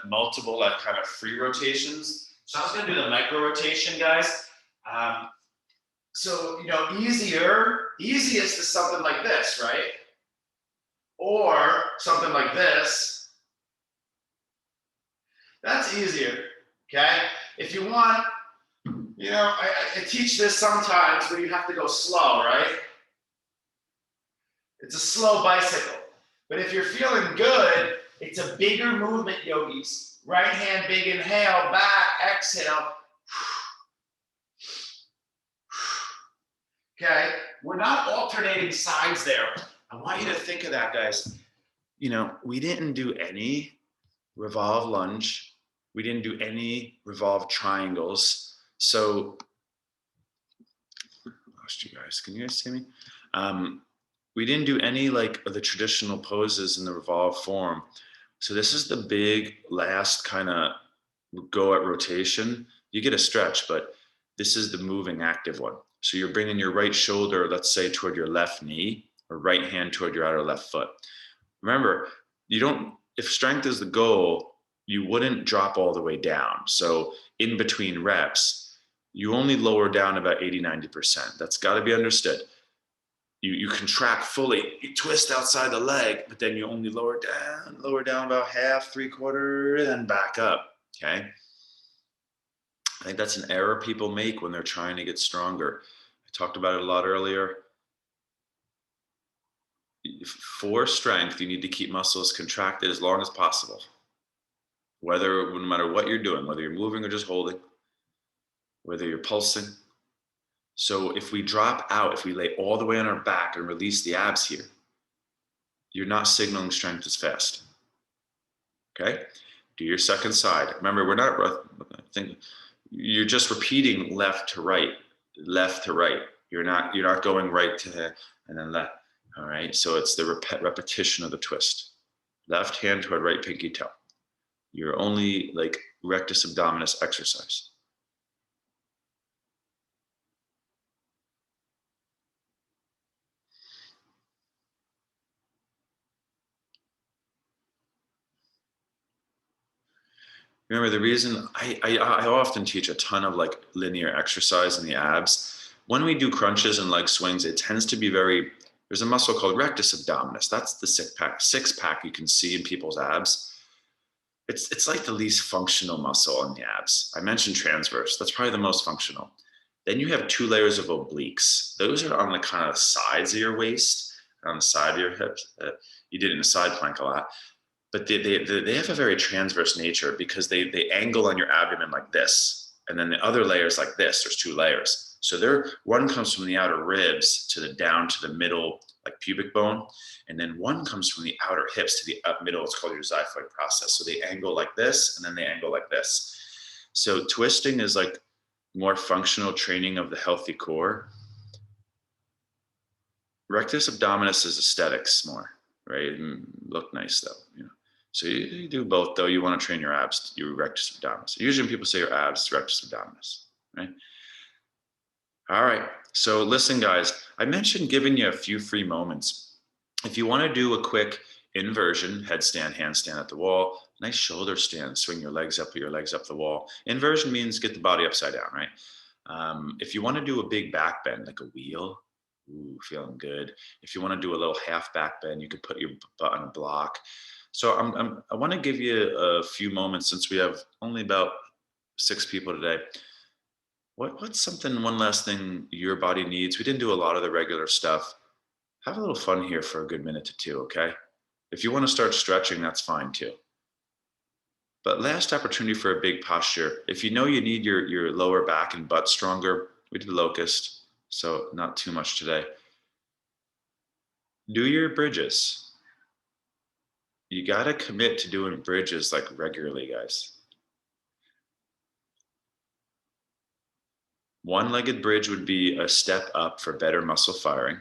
multiple kind of free rotations. So I was going to do the micro rotation, guys. Easiest is something like this, right? Or something like this. That's easier, okay? If you want, you know, I teach this sometimes where you have to go slow, right? It's a slow bicycle. But if you're feeling good, it's a bigger movement, yogis. Right hand, big inhale, back, exhale. Okay, we're not alternating sides there. I want you to think of that, guys. You know, we didn't do any revolve lunge. We didn't do any revolve triangles. So, lost you guys. Can you guys see me? We didn't do any like of the traditional poses in the revolve form. So this is the big last kind of go at rotation. You get a stretch, but this is the moving active one. So you're bringing your right shoulder, let's say, toward your left knee, or right hand toward your outer left foot. Remember, you don't, if strength is the goal, you wouldn't drop all the way down. So in between reps, you only lower down about 80, 90%. That's got to be understood. You contract fully, you twist outside the leg, but then you only lower down about half, 3/4, and then back up, okay? I think that's an error people make when they're trying to get stronger. I talked about it a lot earlier. For strength, you need to keep muscles contracted as long as possible. No matter what you're doing, whether you're moving or just holding, whether you're pulsing. So if we drop out, if we lay all the way on our back and release the abs here, you're not signaling strength as fast. Okay? Do your second side. Remember, you're just repeating left to right. You're not going right to and then left. All right? So it's the repetition of the twist. Left hand toward right pinky toe. You're only like rectus abdominis exercise. Remember, the reason I often teach a ton of like linear exercise in the abs. When we do crunches and leg swings, it tends to be there's a muscle called rectus abdominis. That's the six pack you can see in people's abs. It's like the least functional muscle in the abs. I mentioned transverse. That's probably the most functional. Then you have 2 layers of obliques. Those are on the kind of sides of your waist, on the side of your hips. You did it in a side plank a lot. But they have a very transverse nature because they angle on your abdomen like this. And then the other layer is like this. There's 2 layers. So one comes from the outer ribs down to the middle, like pubic bone. And then one comes from the outer hips to the up middle. It's called your xiphoid process. So they angle like this, and then they angle like this. So twisting is like more functional training of the healthy core. Rectus abdominis is aesthetics more, right? Look nice though, you know. So you do both though. You want to train your abs, your rectus abdominis. Usually when people say your abs, rectus abdominis, right? All right. So listen, guys, I mentioned giving you a few free moments. If you want to do a quick inversion, headstand, handstand at the wall, nice shoulder stand, swing your legs up the wall. Inversion means get the body upside down, right? If you want to do a big back bend, like a wheel, ooh, feeling good. If you want to do a little half back bend, you could put your butt on a block. So I want to give you a few moments since we have only about 6 people today. What's one last thing your body needs? We didn't do a lot of the regular stuff. Have a little fun here for a good minute to 2, okay? If you want to start stretching, that's fine too. But last opportunity for a big posture. If you know you need your lower back and butt stronger, we did locust, so not too much today. Do your bridges. You got to commit to doing bridges like regularly, guys. One-legged bridge would be a step up for better muscle firing.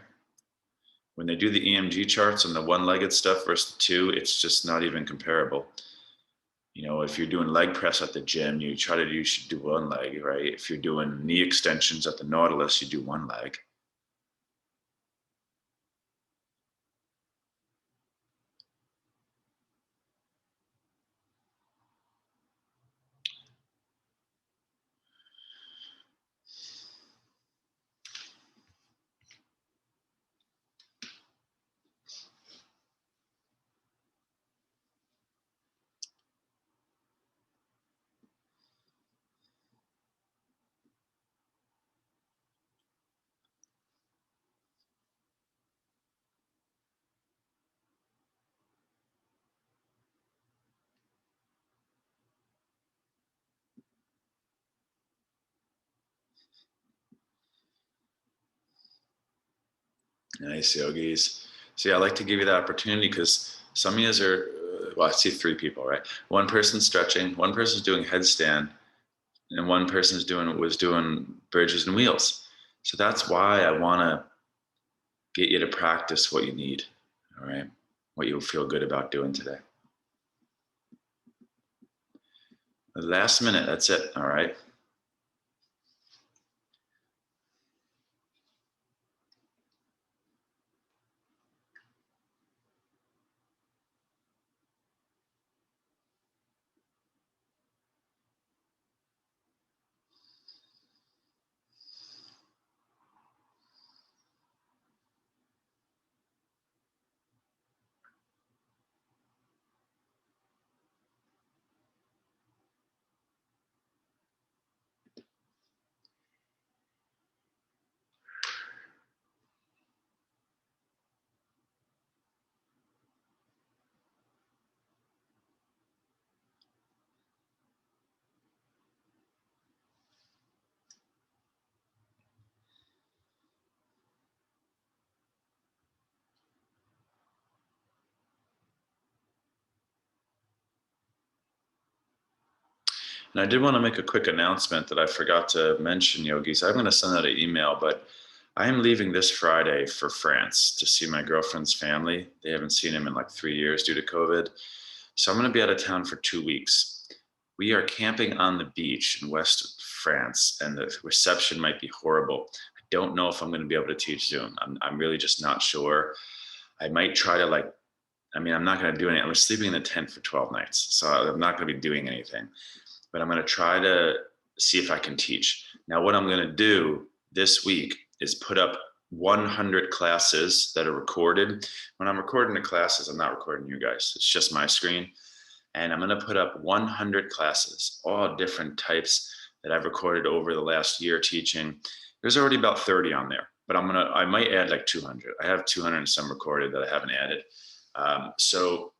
When they do the EMG charts on the one-legged stuff versus the 2, it's just not even comparable. You know, if you're doing leg press at the gym, you should do one leg, right? If you're doing knee extensions at the Nautilus, you do one leg. Nice, yogis. See, I like to give you the opportunity because some of you are, well, I see three people, right? One person's stretching, one person's doing headstand, and one person's was doing bridges and wheels. So that's why I want to get you to practice what you need, all right? What you'll feel good about doing today. The last minute, that's it, all right? And I did want to make a quick announcement that I forgot to mention, yogis. I'm going to send out an email, but I am leaving this Friday for France to see my girlfriend's family. They haven't seen him in like 3 years due to COVID. So I'm going to be out of town for 2 weeks. We are camping on the beach in West France, and the reception might be horrible. I don't know if I'm going to be able to teach Zoom. I'm really just not sure. I might try to I'm not going to do anything. I'm sleeping in the tent for 12 nights, so I'm not going to be doing anything. But I'm going to try to see if I can teach. Now, what I'm going to do this week is put up 100 classes that are recorded. When I'm recording the classes, I'm not recording you guys. It's just my screen. And I'm going to put up 100 classes, all different types that I've recorded over the last year teaching. There's already about 30 on there, but I might add like 200. I have 200 and some recorded that I haven't added. So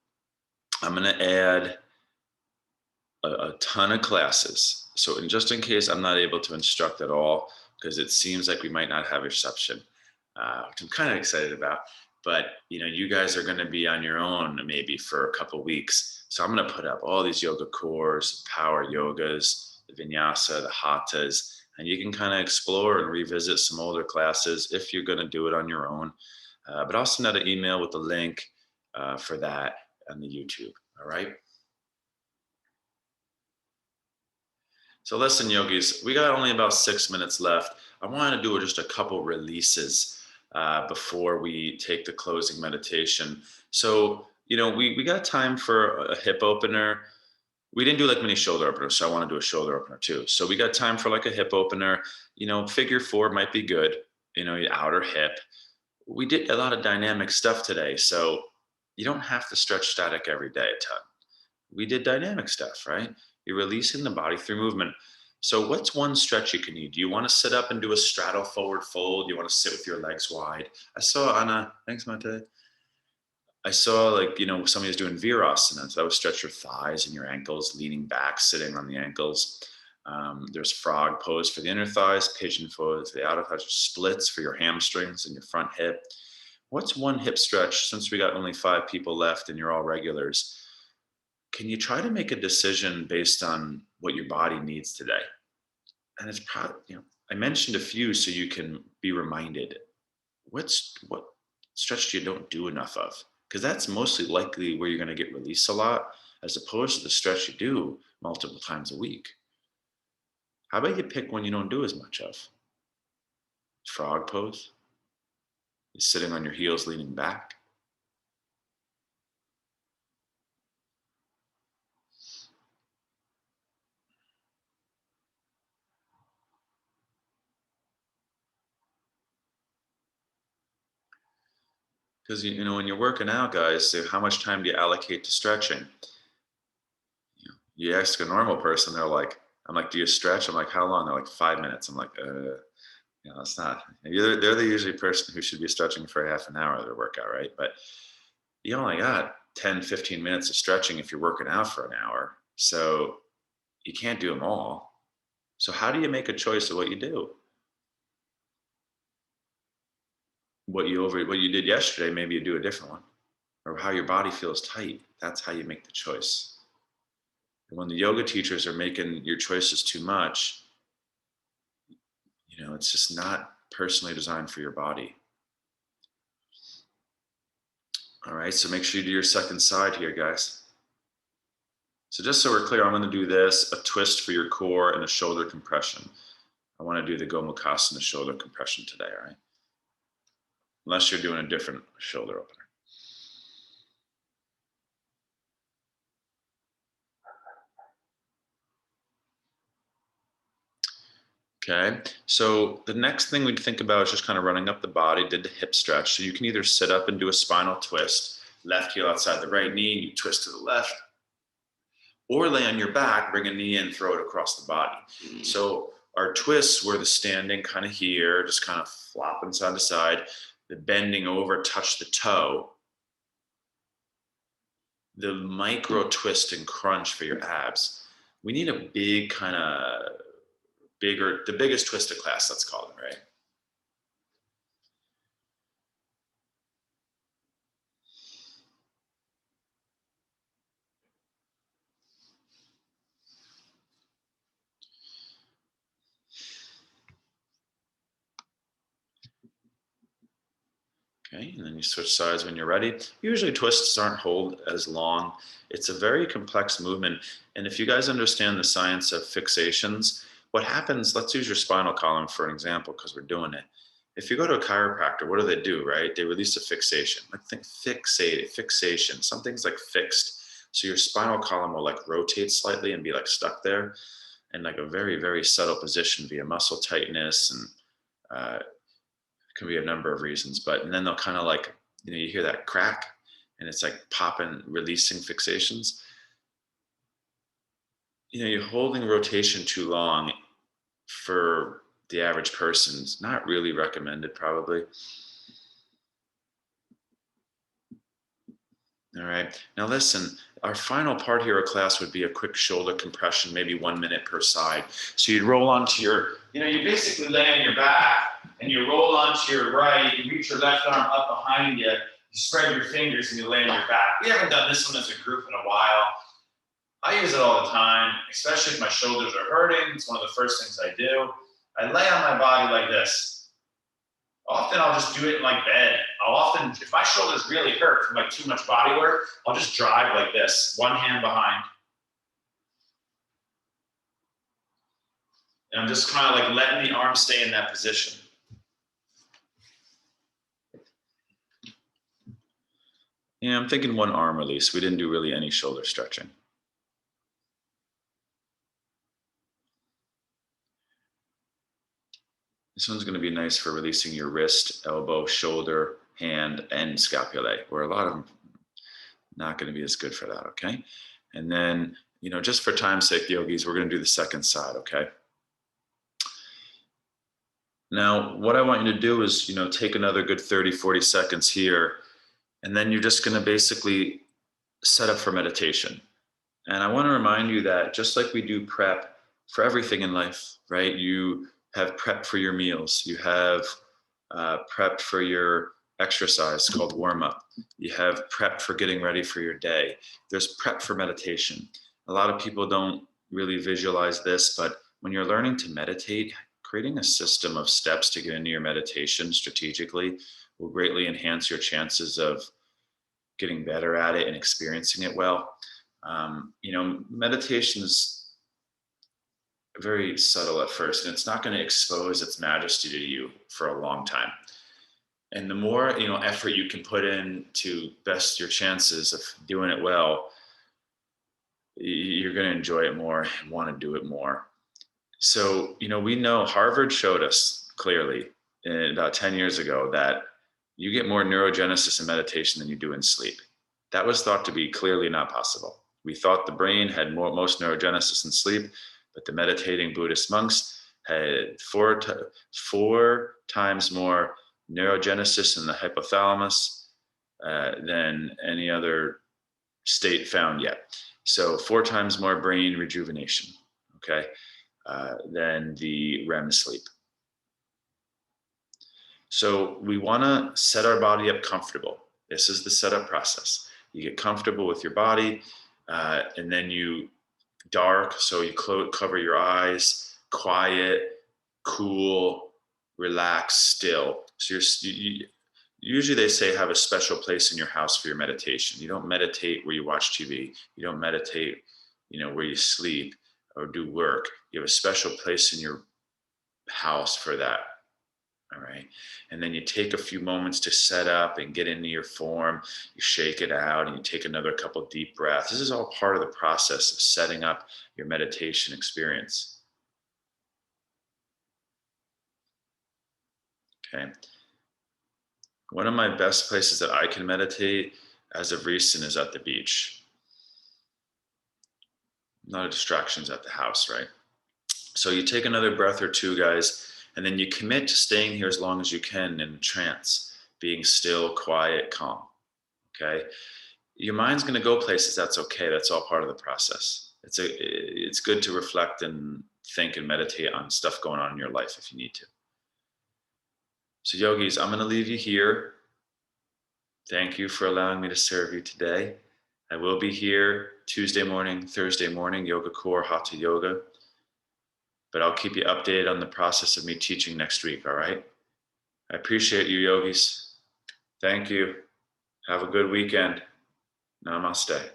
I'm going to add a ton of classes. So just in case I'm not able to instruct at all, because it seems like we might not have reception, which I'm kind of excited about. But you guys are going to be on your own maybe for a couple weeks. So I'm going to put up all these yoga cores, power yogas, the vinyasa, the hattas, and you can kind of explore and revisit some older classes if you're going to do it on your own. But I'll send out an email with the link for that on the YouTube. All right. So listen, yogis, we got only about 6 minutes left. I want to do just a couple releases before we take the closing meditation. So, we got time for a hip opener. We didn't do like many shoulder openers, so I want to do a shoulder opener too. So we got time for like a hip opener. Figure four might be good, your outer hip. We did a lot of dynamic stuff today, so you don't have to stretch static every day a ton. We did dynamic stuff, right? You're releasing the body through movement. So what's one stretch you can do? Do you want to sit up and do a straddle forward fold? Do you want to sit with your legs wide? I saw Anna, thanks Mate. I saw somebody was doing virasana. So that would stretch your thighs and your ankles, leaning back, sitting on the ankles. There's frog pose for the inner thighs, pigeon pose for the outer thighs, splits for your hamstrings and your front hip. What's one hip stretch, since we got only 5 people left and you're all regulars? Can you try to make a decision based on what your body needs today? And it's probably, I mentioned a few so you can be reminded what stretch you don't do enough of, because that's mostly likely where you're going to get released a lot, as opposed to the stretch you do multiple times a week. How about you pick one you don't do as much of? Frog pose. You're sitting on your heels, leaning back. Because when you're working out, guys, so how much time do you allocate to stretching? You ask a normal person, I'm like, do you stretch? I'm like, how long? They're like 5 minutes. I'm like, it's not. They're the usually person who should be stretching for half an hour of their workout, right? But you only got 10, 15 minutes of stretching if you're working out for an hour. So you can't do them all. So how do you make a choice of what you do? what you did yesterday, maybe you do a different one, or how your body feels tight. That's how you make the choice. And when the yoga teachers are making your choices too much, it's just not personally designed for your body. All right, so make sure you do your second side here, guys. So just so we're clear, I'm going to do this, a twist for your core and a shoulder compression. I want to do the Gomukhasana shoulder compression today, all right? Unless you're doing a different shoulder opener. Okay, so the next thing we'd think about is just kind of running up the body, did the hip stretch. So you can either sit up and do a spinal twist, left heel outside the right knee, you twist to the left, or lay on your back, bring a knee in, throw it across the body. So our twists were the standing kind of here, just kind of flopping side to side, the bending over, touch the toe, the micro twist and crunch for your abs. We need a big kind of the biggest twist of class, let's call them, right? Okay, and then you switch sides when you're ready. Usually twists aren't hold as long. It's a very complex movement. And if you guys understand the science of fixations, what happens, let's use your spinal column for an example, because we're doing it. If you go to a chiropractor, what do, right? They release a fixation. Like think fixation. Something's like fixed. So your spinal column will like rotate slightly and be like stuck there in like a very, very subtle position via muscle tightness and can be a number of reasons, but and then they'll kind of like, you hear that crack and it's like popping, releasing fixations. You're holding rotation too long for the average person is not really recommended, probably. All right. Now listen, our final part here of class would be a quick shoulder compression, maybe 1 minute per side. So you'd roll onto you basically lay on your back and you roll onto your right, you reach your left arm up behind you, you spread your fingers and you lay on your back. We haven't done this one as a group in a while. I use it all the time, especially if my shoulders are hurting. It's one of the first things I do. I lay on my body like this. Often I'll just do it in like bed. If my shoulders really hurt from like too much body work, I'll just drive like this, one hand behind. And I'm just kind of like letting the arm stay in that position. Yeah, I'm thinking one arm release. We didn't do really any shoulder stretching. This one's going to be nice for releasing your wrist, elbow, shoulder, hand, and scapulae, where a lot of them not going to be as good for that, okay? And then, just for time's sake, yogis, we're going to do the second side, okay? Now, what I want you to do is, take another good 30, 40 seconds here, and then you're just going to basically set up for meditation. And I want to remind you that just like we do prep for everything in life, right? You have prep for your meals. You have prep for your exercise called warm-up. You have prep for getting ready for your day. There's prep for meditation. A lot of people don't really visualize this, but when you're learning to meditate, creating a system of steps to get into your meditation strategically will greatly enhance your chances of getting better at it and experiencing it well. Meditation is very subtle at first, and it's not going to expose its majesty to you for a long time. And the more effort you can put in to best your chances of doing it well, you're going to enjoy it more and want to do it more. So we know Harvard showed us clearly about 10 years ago that you get more neurogenesis in meditation than you do in sleep. That was thought to be clearly not possible. We thought the brain had most neurogenesis in sleep, but the meditating Buddhist monks had four times more neurogenesis in the hypothalamus than any other state found yet. So 4 times more brain rejuvenation, okay, than the REM sleep. So we want to set our body up comfortable. This is the setup process. You get comfortable with your body, and then you dark. So you cover your eyes, quiet, cool, relax, still. So usually they say have a special place in your house for your meditation. You don't meditate where you watch TV. You don't meditate, where you sleep or do work. You have a special place in your house for that. All right. And then you take a few moments to set up and get into your form. You shake it out and you take another couple deep breaths. This is all part of the process of setting up your meditation experience. Okay. One of my best places that I can meditate as of recent is at the beach. A lot of distractions at the house, right? So you take another breath or two, guys, and then you commit to staying here as long as you can in trance, being still, quiet, calm. Okay. Your mind's going to go places. That's okay. That's all part of the process. It's good to reflect and think and meditate on stuff going on in your life if you need to. So yogis, I'm going to leave you here. Thank you for allowing me to serve you today. I will be here Tuesday morning, Thursday morning, yoga core, Hatha Yoga. But I'll keep you updated on the process of me teaching next week, all right? I appreciate you, yogis. Thank you. Have a good weekend. Namaste.